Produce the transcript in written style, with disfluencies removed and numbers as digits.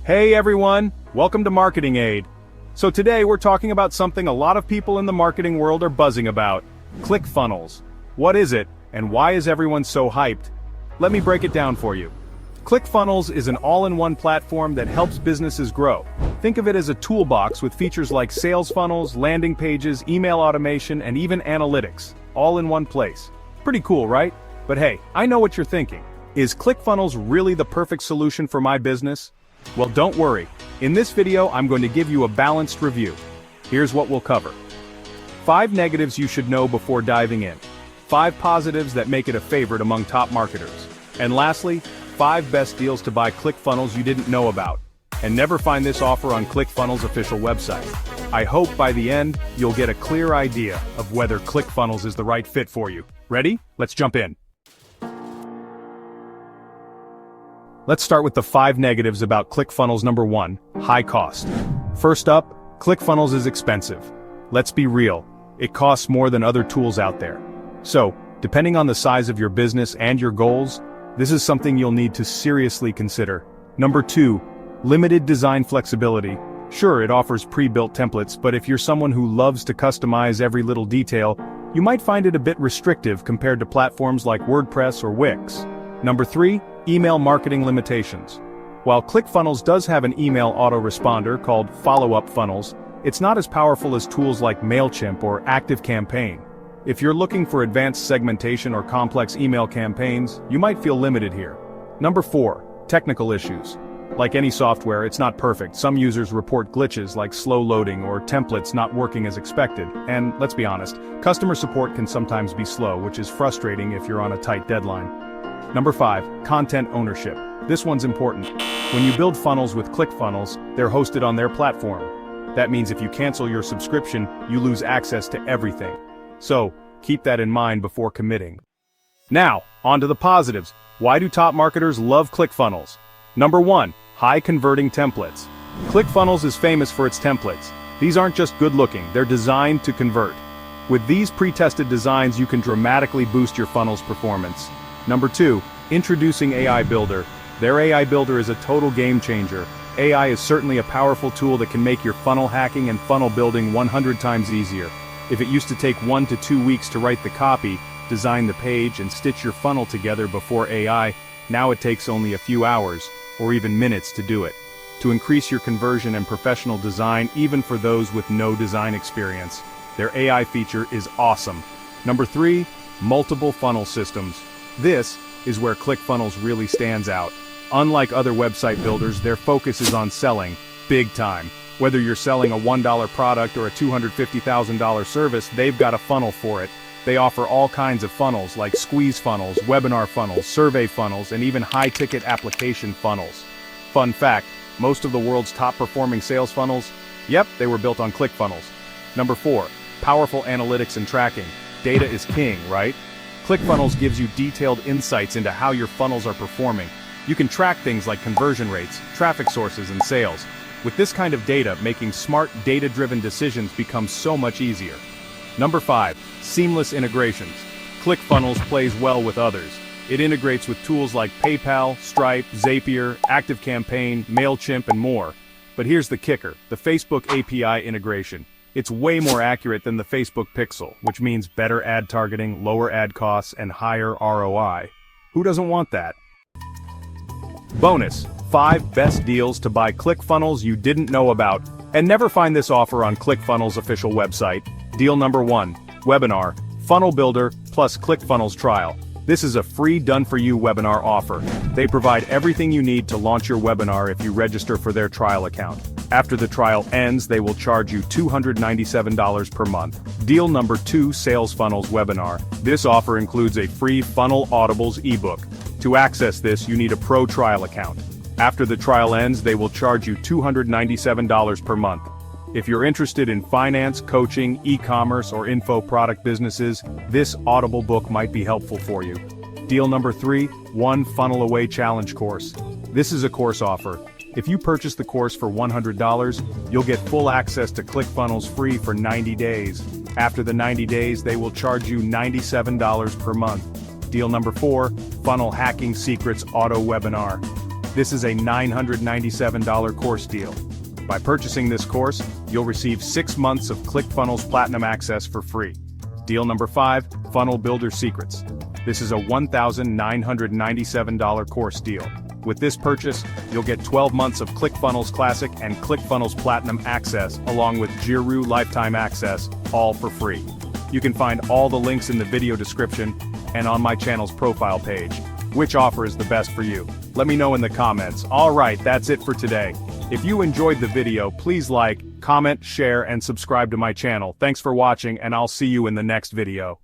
Hey everyone, welcome to Marketing Aid. So today we're talking about something a lot of people in the marketing world are buzzing about. ClickFunnels. What is it, and why is everyone so hyped? Let me break it down for you. ClickFunnels is an all-in-one platform that helps businesses grow. Think of it as a toolbox with features like sales funnels, landing pages, email automation, and even analytics, all in one place. Pretty cool, right? But hey, I know what you're thinking. Is ClickFunnels really the perfect solution for my business? Well, don't worry. In this video, I'm going to give you a balanced review. Here's what we'll cover. 5 negatives you should know before diving in. 5 positives that make it a favorite among top marketers. And lastly, 5 best deals to buy ClickFunnels you didn't know about. And never find this offer on ClickFunnels' official website. I hope by the end, you'll get a clear idea of whether ClickFunnels is the right fit for you. Ready? Let's jump in. Let's start with the 5 negatives about ClickFunnels. Number 1, high cost. First up, ClickFunnels is expensive. Let's be real, it costs more than other tools out there. So, depending on the size of your business and your goals, this is something you'll need to seriously consider. Number 2, limited design flexibility. Sure, it offers pre-built templates, but if you're someone who loves to customize every little detail, you might find it a bit restrictive compared to platforms like WordPress or Wix. Number 3, email marketing limitations. While ClickFunnels does have an email autoresponder called follow-up funnels, it's not as powerful as tools like MailChimp or ActiveCampaign. If you're looking for advanced segmentation or complex email campaigns, you might feel limited here. Number 4, technical issues. Like any software, it's not perfect. Some users report glitches like slow loading or templates not working as expected. And let's be honest, customer support can sometimes be slow, which is frustrating if you're on a tight deadline. Number 5, content ownership. This one's important. When you build funnels with ClickFunnels, they're hosted on their platform. That means if you cancel your subscription, you lose access to everything. So, keep that in mind before committing. Now, on to the positives. Why do top marketers love ClickFunnels? Number 1, high converting templates. ClickFunnels is famous for its templates. These aren't just good looking, they're designed to convert. With these pre-tested designs, you can dramatically boost your funnel's performance. Number 2, introducing AI Builder. Their AI Builder is a total game changer. AI is certainly a powerful tool that can make your funnel hacking and funnel building 100 times easier. If it used to take 1 to 2 weeks to write the copy, design the page, and stitch your funnel together before AI, now it takes only a few hours, or even minutes to do it. To increase your conversion and professional design, even for those with no design experience, their AI feature is awesome. Number 3, multiple funnel systems. This is where ClickFunnels really stands out. Unlike other website builders, their focus is on selling, big time. Whether you're selling a $1 product or a $250,000 service, they've got a funnel for it. They offer all kinds of funnels like squeeze funnels, webinar funnels, survey funnels, and even high-ticket application funnels. Fun fact, most of the world's top-performing sales funnels, yep, they were built on ClickFunnels. Number 4, powerful analytics and tracking. Data is king, right? ClickFunnels gives you detailed insights into how your funnels are performing. You can track things like conversion rates, traffic sources, and sales. With this kind of data, making smart, data-driven decisions becomes so much easier. Number 5, seamless integrations. ClickFunnels plays well with others. It integrates with tools like PayPal, Stripe, Zapier, ActiveCampaign, MailChimp, and more. But here's the kicker, the Facebook API integration. It's way more accurate than the Facebook Pixel, which means better ad targeting, lower ad costs, and higher ROI. Who doesn't want that? Bonus, 5 best deals to buy ClickFunnels you didn't know about. And never find this offer on ClickFunnels' official website. Deal number 1, webinar, funnel builder, plus ClickFunnels trial. This is a free done-for-you webinar offer. They provide everything you need to launch your webinar if you register for their trial account. After the trial ends, they will charge you $297 per month. Deal number 2, Sales Funnels Webinar. This offer includes a free Funnel Audibles ebook. To access this, you need a pro trial account. After the trial ends, they will charge you $297 per month. If you're interested in finance, coaching, e-commerce, or info product businesses, this Audible book might be helpful for you. Deal number 3, 1 Funnel Away Challenge course. This is a course offer. If you purchase the course for $100, you'll get full access to ClickFunnels free for 90 days. After the 90 days, they will charge you $97 per month. Deal number 4, Funnel Hacking Secrets Auto Webinar. This is a $997 course deal. By purchasing this course, you'll receive 6 months of ClickFunnels Platinum access for free. Deal number 5, Funnel Builder Secrets. This is a $1,997 course deal. With this purchase, you'll get 12 months of ClickFunnels Classic and ClickFunnels Platinum access, along with Jira Lifetime access, all for free. You can find all the links in the video description and on my channel's profile page. Which offer is the best for you? Let me know in the comments. Alright, that's it for today. If you enjoyed the video, please like, comment, share, and subscribe to my channel. Thanks for watching, and I'll see you in the next video.